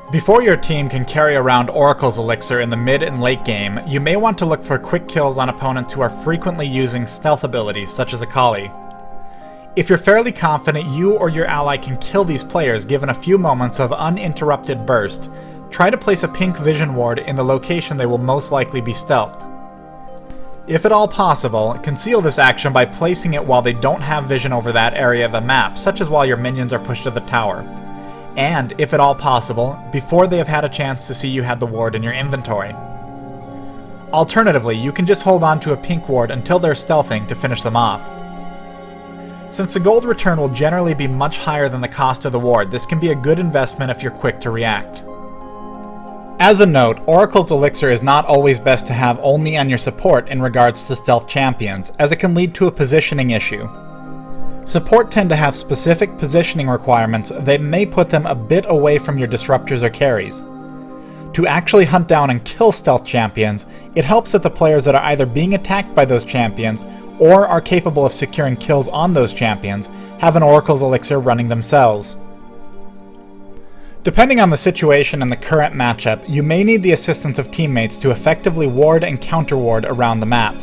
Before your team can carry around Oracle's Elixir in the mid and late game, you may want to look for quick kills on opponents who are frequently using stealth abilities such as Akali. If you're fairly confident you or your ally can kill these players given a few moments of uninterrupted burst, try to place a pink vision ward in the location they will most likely be stealthed. If at all possible, conceal this action by placing it while they don't have vision over that area of the map, such as while your minions are pushed to the tower. And, if at all possible, before they have had a chance to see you had the ward in your inventory. Alternatively, you can just hold on to a pink ward until they're stealthing to finish them off. Since the gold return will generally be much higher than the cost of the ward, this can be a good investment if you're quick to react. As a note, Oracle's Elixir is not always best to have only on your support in regards to stealth champions, as it can lead to a positioning issue. Support tend to have specific positioning requirements that may put them a bit away from your disruptors or carries. To actually hunt down and kill stealth champions, it helps that the players that are either being attacked by those champions or are capable of securing kills on those champions have an Oracle's Elixir running themselves. Depending on the situation and the current matchup, you may need the assistance of teammates to effectively ward and counter-ward around the map.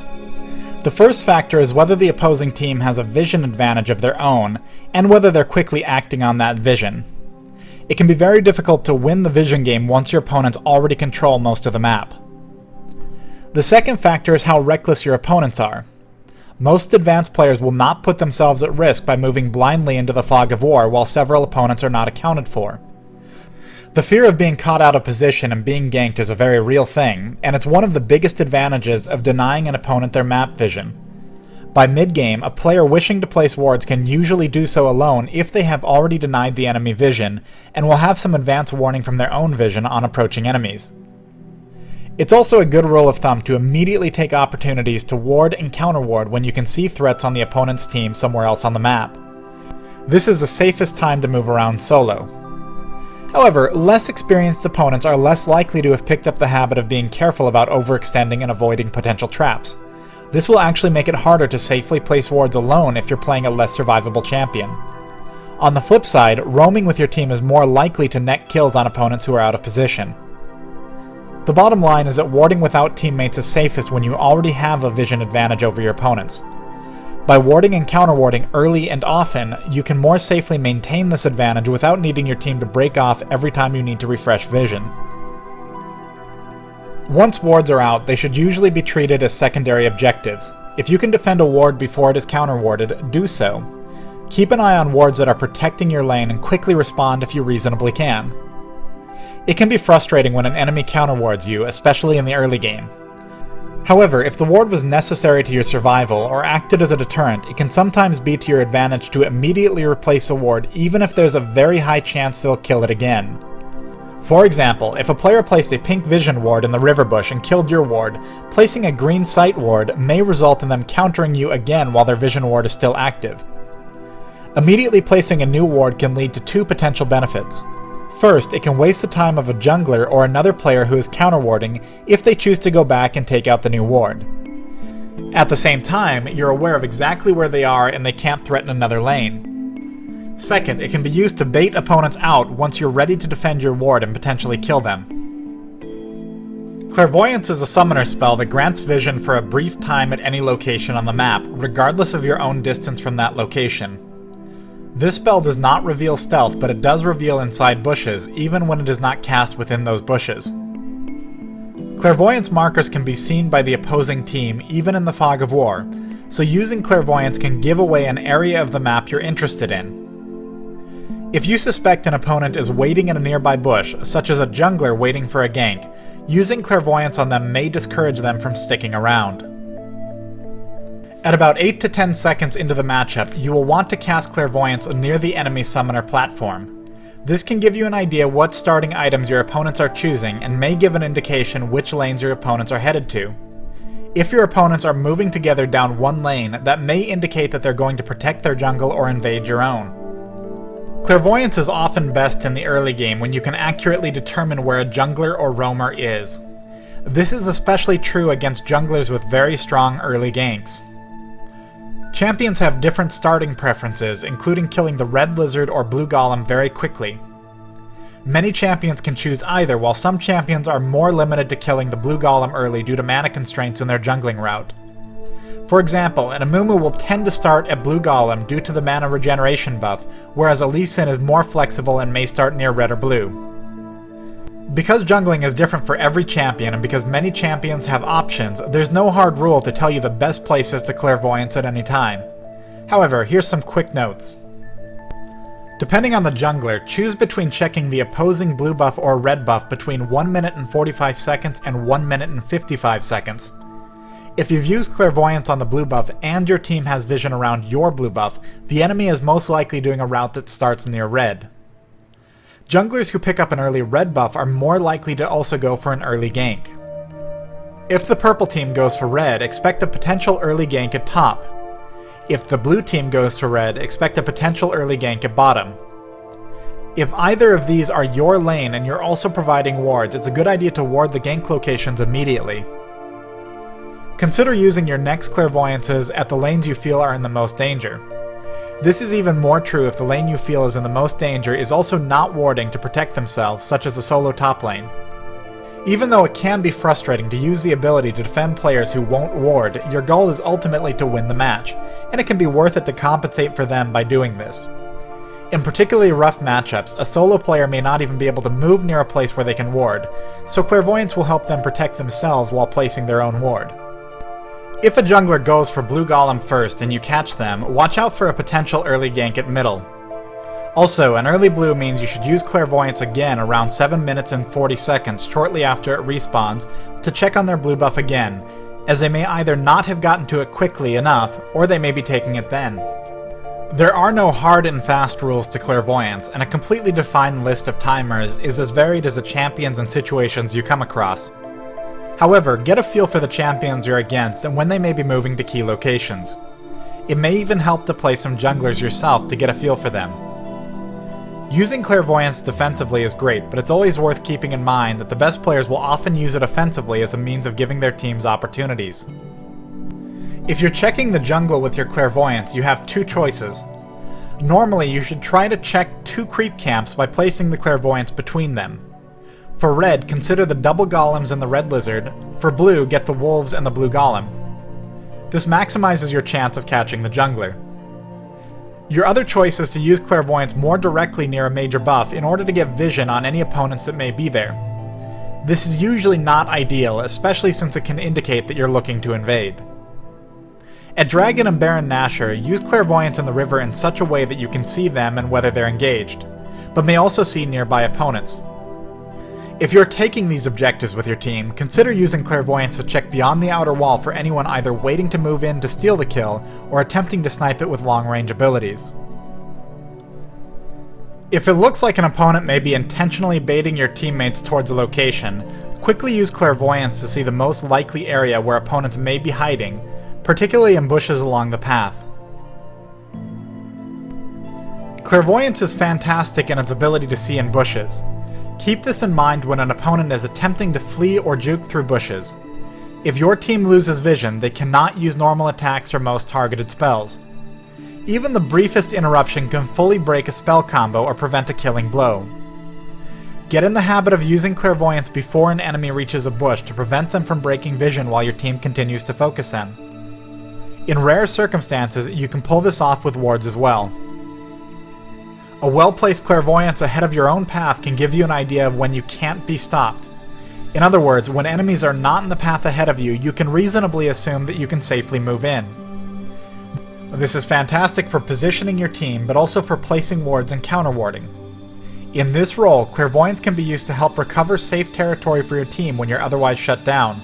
The first factor is whether the opposing team has a vision advantage of their own, and whether they're quickly acting on that vision. It can be very difficult to win the vision game once your opponents already control most of the map. The second factor is how reckless your opponents are. Most advanced players will not put themselves at risk by moving blindly into the fog of war while several opponents are not accounted for. The fear of being caught out of position and being ganked is a very real thing, and it's one of the biggest advantages of denying an opponent their map vision. By mid-game, a player wishing to place wards can usually do so alone if they have already denied the enemy vision, and will have some advance warning from their own vision on approaching enemies. It's also a good rule of thumb to immediately take opportunities to ward and counter-ward when you can see threats on the opponent's team somewhere else on the map. This is the safest time to move around solo. However, less experienced opponents are less likely to have picked up the habit of being careful about overextending and avoiding potential traps. This will actually make it harder to safely place wards alone if you're playing a less survivable champion. On the flip side, roaming with your team is more likely to net kills on opponents who are out of position. The bottom line is that warding without teammates is safest when you already have a vision advantage over your opponents. By warding and counter-warding early and often, you can more safely maintain this advantage without needing your team to break off every time you need to refresh vision. Once wards are out, they should usually be treated as secondary objectives. If you can defend a ward before it is counter-warded, do so. Keep an eye on wards that are protecting your lane and quickly respond if you reasonably can. It can be frustrating when an enemy counter-wards you, especially in the early game. However, if the ward was necessary to your survival or acted as a deterrent, it can sometimes be to your advantage to immediately replace a ward even if there's a very high chance they'll kill it again. For example, if a player placed a pink vision ward in the river bush and killed your ward, placing a green sight ward may result in them countering you again while their vision ward is still active. Immediately placing a new ward can lead to two potential benefits. First, it can waste the time of a jungler or another player who is counter-warding if they choose to go back and take out the new ward. At the same time, you're aware of exactly where they are and they can't threaten another lane. Second, it can be used to bait opponents out once you're ready to defend your ward and potentially kill them. Clairvoyance is a summoner spell that grants vision for a brief time at any location on the map, regardless of your own distance from that location. This spell does not reveal stealth, but it does reveal inside bushes, even when it is not cast within those bushes. Clairvoyance markers can be seen by the opposing team, even in the fog of war, so using clairvoyance can give away an area of the map you're interested in. If you suspect an opponent is waiting in a nearby bush, such as a jungler waiting for a gank, using clairvoyance on them may discourage them from sticking around. At about 8 to 10 seconds into the matchup, you will want to cast clairvoyance near the enemy summoner platform. This can give you an idea what starting items your opponents are choosing and may give an indication which lanes your opponents are headed to. If your opponents are moving together down one lane, that may indicate that they're going to protect their jungle or invade your own. Clairvoyance is often best in the early game when you can accurately determine where a jungler or roamer is. This is especially true against junglers with very strong early ganks. Champions have different starting preferences, including killing the red lizard or blue golem very quickly. Many champions can choose either, while some champions are more limited to killing the blue golem early due to mana constraints in their jungling route. For example, an Amumu will tend to start at blue golem due to the mana regeneration buff, whereas a Lee Sin is more flexible and may start near red or blue. Because jungling is different for every champion, and because many champions have options, there's no hard rule to tell you the best places to clairvoyance at any time. However, here's some quick notes. Depending on the jungler, choose between checking the opposing blue buff or red buff between 1 minute and 45 seconds and 1 minute and 55 seconds. If you've used clairvoyance on the blue buff and your team has vision around your blue buff, the enemy is most likely doing a route that starts near red. Junglers who pick up an early red buff are more likely to also go for an early gank. If the purple team goes for red, expect a potential early gank at top. If the blue team goes to red, expect a potential early gank at bottom. If either of these are your lane and you're also providing wards, it's a good idea to ward the gank locations immediately. Consider using your next clairvoyances at the lanes you feel are in the most danger. This is even more true if the lane you feel is in the most danger is also not warding to protect themselves, such as a solo top lane. Even though it can be frustrating to use the ability to defend players who won't ward, your goal is ultimately to win the match, and it can be worth it to compensate for them by doing this. In particularly rough matchups, a solo player may not even be able to move near a place where they can ward, so clairvoyance will help them protect themselves while placing their own ward. If a jungler goes for blue golem first and you catch them, watch out for a potential early gank at middle. Also, an early blue means you should use clairvoyance again around 7 minutes and 40 seconds shortly after it respawns to check on their blue buff again, as they may either not have gotten to it quickly enough, or they may be taking it then. There are no hard and fast rules to clairvoyance, and a completely defined list of timers is as varied as the champions and situations you come across. However, get a feel for the champions you're against and when they may be moving to key locations. It may even help to play some junglers yourself to get a feel for them. Using clairvoyance defensively is great, but it's always worth keeping in mind that the best players will often use it offensively as a means of giving their teams opportunities. If you're checking the jungle with your clairvoyance, you have two choices. Normally, you should try to check 2 creep camps by placing the clairvoyance between them. For red, consider the double golems and the red lizard. For blue, get the wolves and the blue golem. This maximizes your chance of catching the jungler. Your other choice is to use clairvoyance more directly near a major buff in order to get vision on any opponents that may be there. This is usually not ideal, especially since it can indicate that you're looking to invade. At Dragon and Baron Nashor, use clairvoyance in the river in such a way that you can see them and whether they're engaged, but may also see nearby opponents. If you're taking these objectives with your team, consider using clairvoyance to check beyond the outer wall for anyone either waiting to move in to steal the kill or attempting to snipe it with long-range abilities. If it looks like an opponent may be intentionally baiting your teammates towards a location, quickly use clairvoyance to see the most likely area where opponents may be hiding, particularly in bushes along the path. Clairvoyance is fantastic in its ability to see in bushes. Keep this in mind when an opponent is attempting to flee or juke through bushes. If your team loses vision, they cannot use normal attacks or most targeted spells. Even the briefest interruption can fully break a spell combo or prevent a killing blow. Get in the habit of using clairvoyance before an enemy reaches a bush to prevent them from breaking vision while your team continues to focus them. In rare circumstances, you can pull this off with wards as well. A well-placed clairvoyance ahead of your own path can give you an idea of when you can't be stopped. In other words, when enemies are not in the path ahead of you, you can reasonably assume that you can safely move in. This is fantastic for positioning your team, but also for placing wards and counter-warding. In this role, clairvoyance can be used to help recover safe territory for your team when you're otherwise shut down.